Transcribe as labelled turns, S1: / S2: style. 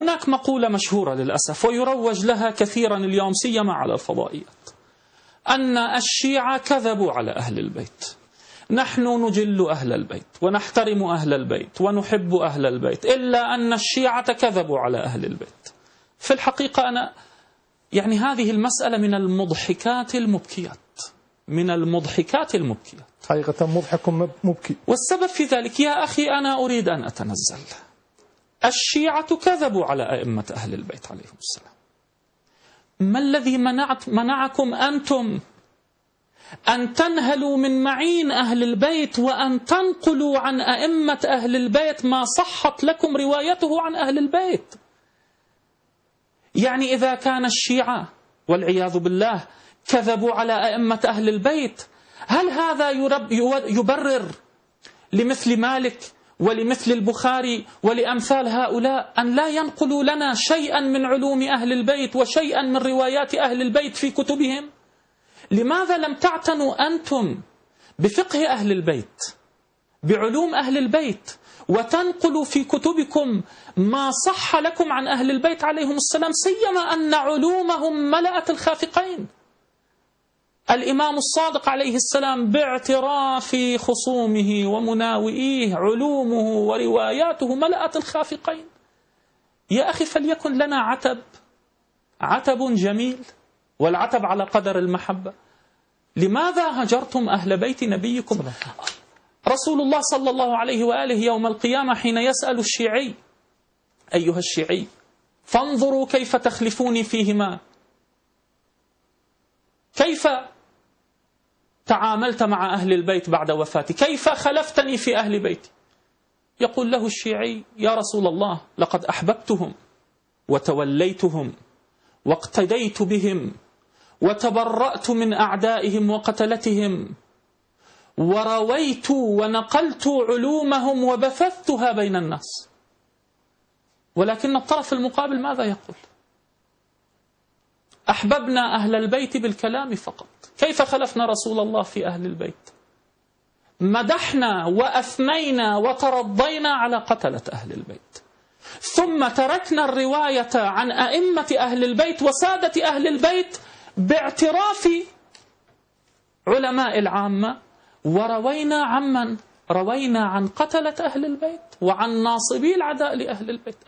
S1: هناك مقولة مشهورة للأسف ويروج لها كثيرا اليوم سيما على الفضائيات، أن الشيعة كذبوا على أهل البيت. نحن نجل أهل البيت ونحترم أهل البيت ونحب أهل البيت، إلا أن الشيعة كذبوا على أهل البيت. في الحقيقة أنا هذه المسألة من المضحكات المبكيات، من المضحكات المبكيات،
S2: حقيقة مضحك مبكي.
S1: والسبب في ذلك يا أخي أنا أريد أن أتنزل. الشيعة كذبوا على أئمة أهل البيت عليهم السلام. ما الذي منعكم أنتم أن تنهلوا من معين أهل البيت وأن تنقلوا عن أئمة أهل البيت ما صحت لكم روايته عن أهل البيت؟ إذا كان الشيعة والعياذ بالله كذبوا على أئمة أهل البيت، هل هذا يبرر لمثل مالك ولمثل البخاري ولأمثال هؤلاء أن لا ينقلوا لنا شيئا من علوم أهل البيت وشيئا من روايات أهل البيت في كتبهم؟ لماذا لم تعتنوا أنتم بفقه أهل البيت، بعلوم أهل البيت، وتنقلوا في كتبكم ما صح لكم عن أهل البيت عليهم السلام، سيما أن علومهم ملأت الخافقين؟ الإمام الصادق عليه السلام باعتراف خصومه ومناوئيه علومه ورواياته ملأت الخافقين. يا أخي فليكن لنا عتب جميل، والعتب على قدر المحبة. لماذا هجرتم أهل بيت نبيكم؟ رسول الله صلى الله عليه وآله يوم القيامة حين يسأل الشيعي: أيها الشيعي فانظروا كيف تخلفوني فيهما، كيف تعاملت مع أهل البيت بعد وفاتي، كيف خلفتني في أهل بيتي؟ يقول له الشيعي: يا رسول الله لقد أحببتهم وتوليتهم واقتديت بهم وتبرأت من أعدائهم وقتلتهم، ورويت ونقلت علومهم وبثثتها بين الناس. ولكن الطرف المقابل ماذا يقول؟ أحببنا أهل البيت بالكلام فقط. كيف خلفنا رسول الله في أهل البيت؟ مدحنا وأثنينا وترضينا على قتلة أهل البيت، ثم تركنا الرواية عن أئمة أهل البيت وسادة أهل البيت باعتراف علماء العامة، وروينا عمن؟ روينا عن قتلة أهل البيت وعن ناصبي العداء لأهل البيت.